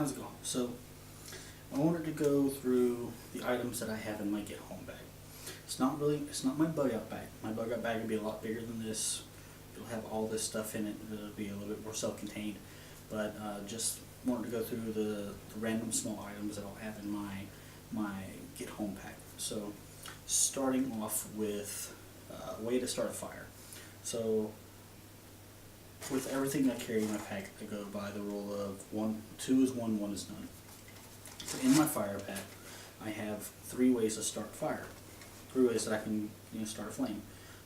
How's it going? So, I wanted to go through the items that I have in my get home bag. It's not my bug out bag. My bug out bag would be a lot bigger than this. It'll have all this stuff in it. It'll be a little bit more self-contained. But just wanted to go through the random small items that I'll have in my get home pack. So, starting off with a way to start a fire. So, with everything I carry in my pack, I go by the rule of two is one, one is none. So in my fire pack, I have 3 ways to start a fire. 3 ways that I can start a flame.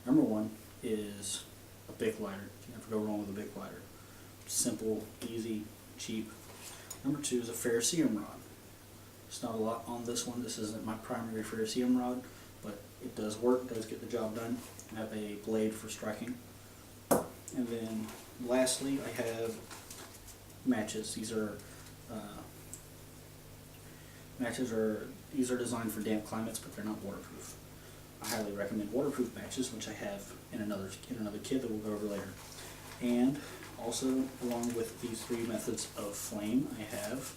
Number 1 is a Bic lighter. You never go wrong with a Bic lighter. Simple, easy, cheap. Number 2 is a ferrocerium rod. It's not a lot on this one. This isn't my primary ferrocerium rod, but it does work, does get the job done. I have a blade for striking. And then lastly, I have matches. These are designed for damp climates, but they're not waterproof. I highly recommend waterproof matches, which I have in another kit that we'll go over later. And also, along with these 3 methods of flame, I have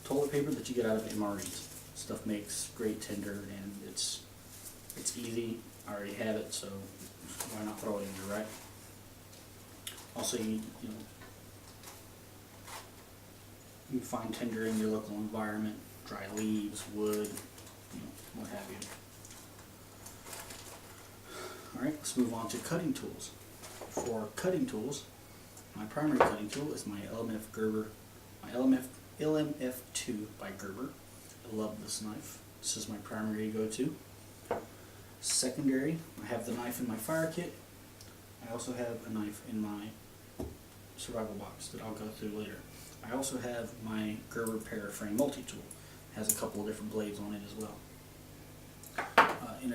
toilet paper that you get out of MREs. Stuff makes great tinder, and it's easy. I already have it, so why not throw it in there, right? Also, you can find tinder in your local environment, dry leaves, wood, what have you. Alright, let's move on to cutting tools. For cutting tools, my primary cutting tool is my LMF2 by Gerber. I love this knife. This is my primary go-to. Secondary, I have the knife in my fire kit. I also have a knife in my survival box that I'll go through later. I also have my Gerber Paraframe multi-tool. It has a couple of different blades on it as well. In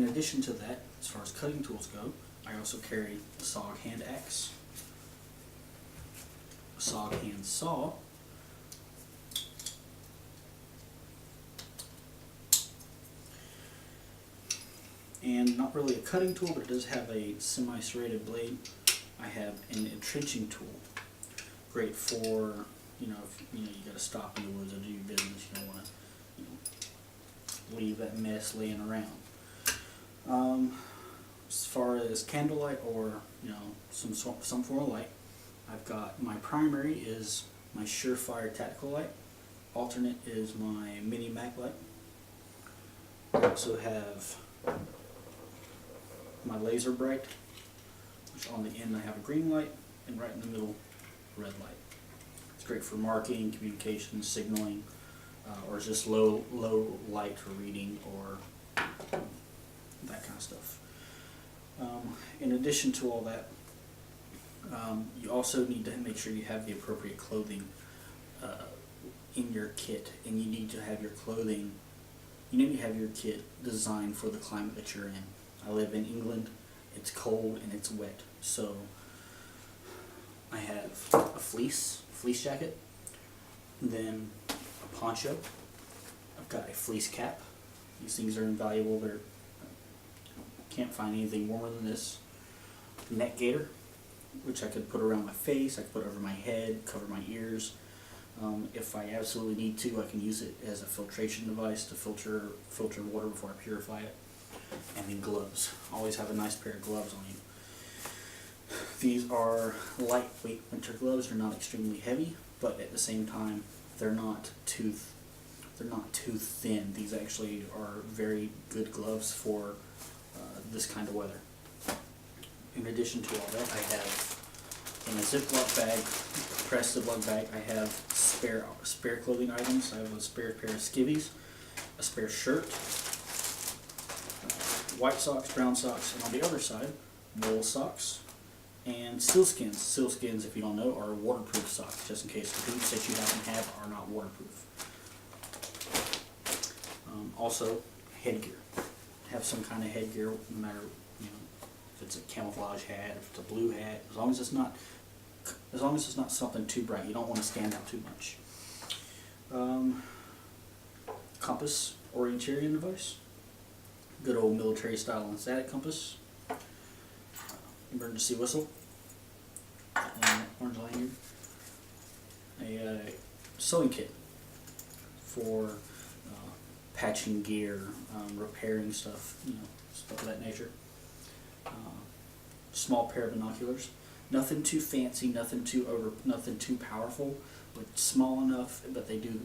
addition to that, as far as cutting tools go, I also carry a SOG hand axe, a SOG hand saw, and not really a cutting tool, but it does have a semi-serrated blade. I have an entrenching tool, great for if you got to stop in the woods or do your business. You don't want to leave that mess laying around. As far as candlelight or some form of light, I've got my primary is my Surefire tactical light. Alternate is my mini mag light. I also have my laser bright, which on the end I have a green light, and right in the middle, red light. It's great for marking, communication, signaling, or just low light for reading or that kind of stuff. In addition to all that, you also need to make sure you have the appropriate clothing in your kit, and you need to have your clothing. You need to have your kit designed for the climate that you're in. I live in England. It's cold and it's wet, so I have a fleece jacket, then a poncho. I've got a fleece cap. These things are invaluable. Can't find anything warmer than this. Neck gaiter, which I could put around my face. I could put over my head, cover my ears. If I absolutely need to, I can use it as a filtration device to filter water before I purify it. And then gloves. Always have a nice pair of gloves on you. These are lightweight winter gloves. They're not extremely heavy, but at the same time, they're not too thin. These actually are very good gloves for this kind of weather. In addition to all that, I have in a Ziploc bag, pressed Ziploc bag, I have spare clothing items. I have a spare pair of skivvies, a spare shirt, white socks, brown socks, and on the other side, wool socks, and sealskins. Sealskins, if you don't know, are waterproof socks, just in case the boots that you happen to have are not waterproof. Also, headgear. Have some kind of headgear, no matter if it's a camouflage hat, if it's a blue hat, as long as it's not something too bright. You don't want to stand out too much. Compass orienteering device. Good old military style and static compass. Emergency whistle. Orange lanyard. a sewing kit for patching gear, repairing stuff, stuff of that nature. Small pair of binoculars, nothing too fancy, nothing too powerful, but small enough. But they do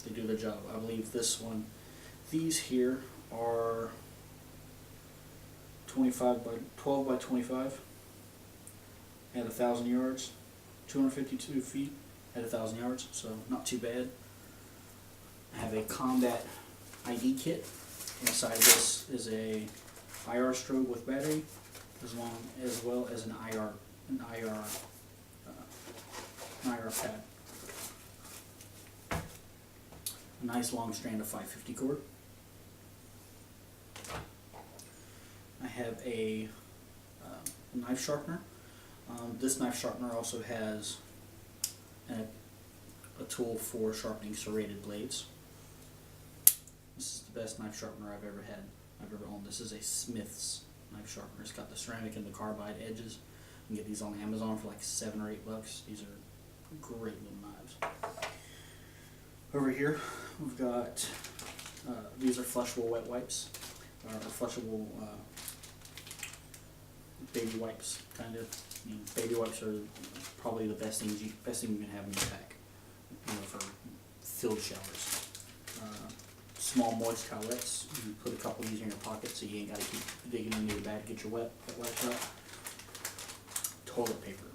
their job. I believe these here are 25 by 12 by 25 at 1,000 yards, 252 feet at 1,000 yards, so not too bad. I have a combat ID kit. Inside this is a IR strobe with battery, as well as an IR pad. A nice long strand of 550 cord. I have a knife sharpener. This knife sharpener also has a tool for sharpening serrated blades. This is the best knife sharpener I've ever owned. This is a Smith's knife sharpener. It's got the ceramic and the carbide edges. You can get these on Amazon for like $7 or $8. These are great little knives. Over here, we've got these are flushable wet wipes, or flushable baby wipes, kind of. I mean, baby wipes are probably the best thing you can have in your pack, for field showers. Small moist towelettes. You put a couple of these in your pocket so you ain't got to keep digging into your bag to get your wet wipes out. Toilet paper.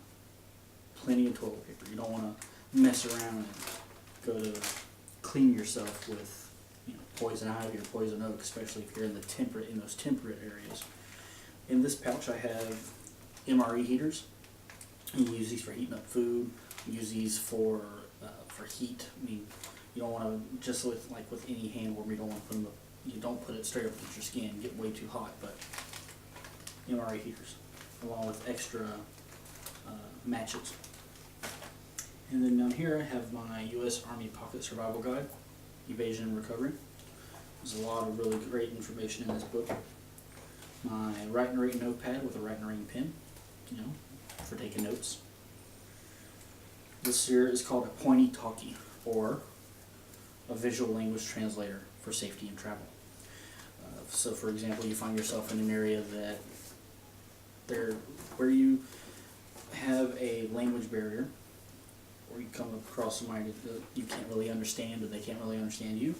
Plenty of toilet paper. You don't want to mess around and go to clean yourself with poison ivy or poison oak, especially if you're in those temperate areas. In this pouch I have MRE heaters. You use these for heating up food. You use these for heat. I mean, you don't want to, just with any hand warmer, you don't put it straight up against your skin, get way too hot, but MRE heaters, along with extra matches. And then down here I have my U.S. Army Pocket Survival Guide, Evasion and Recovery. There's a lot of really great information in this book. My Write and Rate notepad with a Write and Rate pen, for taking notes. This here is called a Pointy Talkie, or a visual language translator for safety and travel. So for example, you find yourself in an area where you have a language barrier, or you come across somebody that you can't really understand, or they can't really understand you.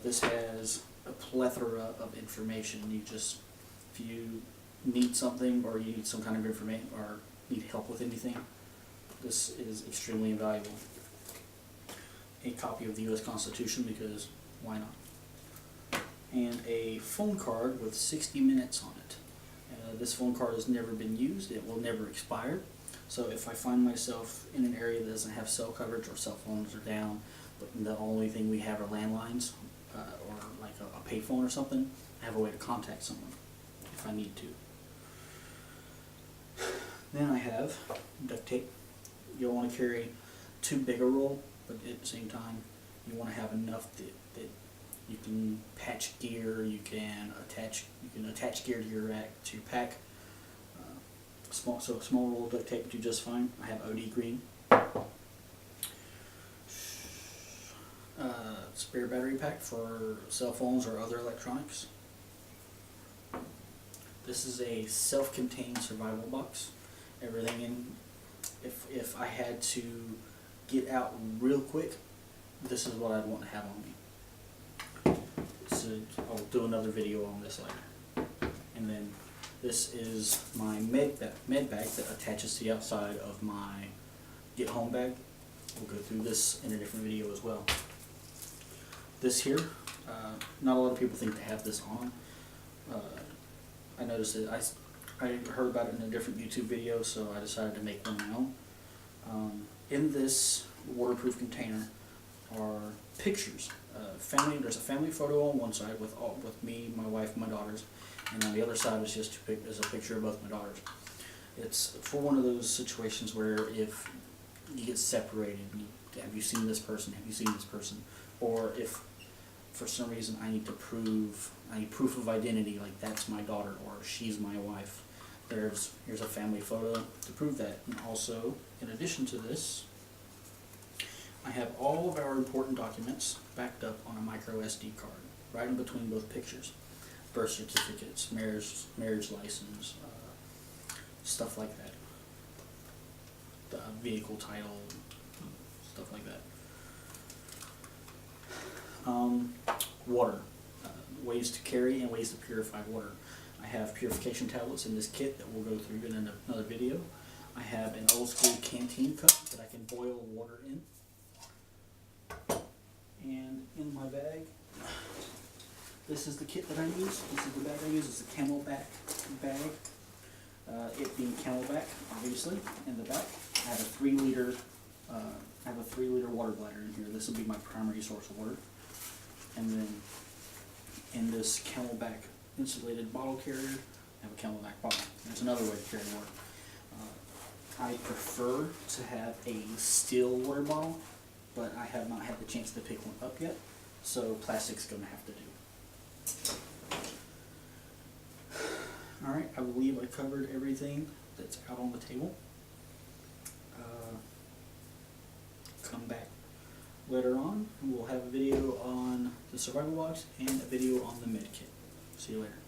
This has a plethora of information. If you need something, or you need some kind of information, or need help with anything, this is extremely invaluable. A copy of the U.S. Constitution, because why not? And a phone card with 60 minutes on it. This phone card has never been used. It will never expire. So if I find myself in an area that doesn't have cell coverage, or cell phones are down, but the only thing we have are landlines, or like a payphone or something, I have a way to contact someone if I need to. Then I have duct tape. You'll want to carry too big a roll, but at the same time, you want to have enough that you can patch gear, you can attach gear to your pack. Small roll of duct tape would do just fine. I have OD green. Spare battery pack for cell phones or other electronics. This is a self-contained survival box. Everything in. If I had to get out real quick, this is what I'd want to have on me. So I'll do another video on this later. And then this is my med bag that attaches to the outside of my get home bag. We'll go through this in a different video as well. This here, not a lot of people think to have this on. I noticed it. I heard about it in a different YouTube video, so I decided to make one of my own. In this waterproof container are pictures. There's a family photo on one side with me, my wife, and my daughters, and on the other side is just a picture of both my daughters. It's for one of those situations where if you get separated, have you seen this person? Have you seen this person? Or if for some reason I need proof of identity, like that's my daughter or she's my wife. Here's a family photo to prove that. And also, in addition to this, I have all of our important documents backed up on a micro SD card, right in between both pictures. Birth certificates, marriage license, stuff like that. The vehicle title, stuff like that. Water, ways to carry and ways to purify water. I have purification tablets in this kit that we'll go through in another video. I have an old school canteen cup that I can boil water in. And in my bag, this is the kit that I use. This is the bag I use. It's a Camelback bag. It being Camelback, obviously, in the back. I have a 3-liter. I have a 3-liter water bladder in here. This will be my primary source of water. And then in this Camelback insulated bottle carrier, I have a Camelback bottle. There's another way to carry water. I prefer to have a steel water bottle, but I have not had the chance to pick one up yet, so plastic's going to have to do. Alright, I believe I covered everything that's out on the table. Come back later on, and we'll have a video on the survival box and a video on the med kit. See you later.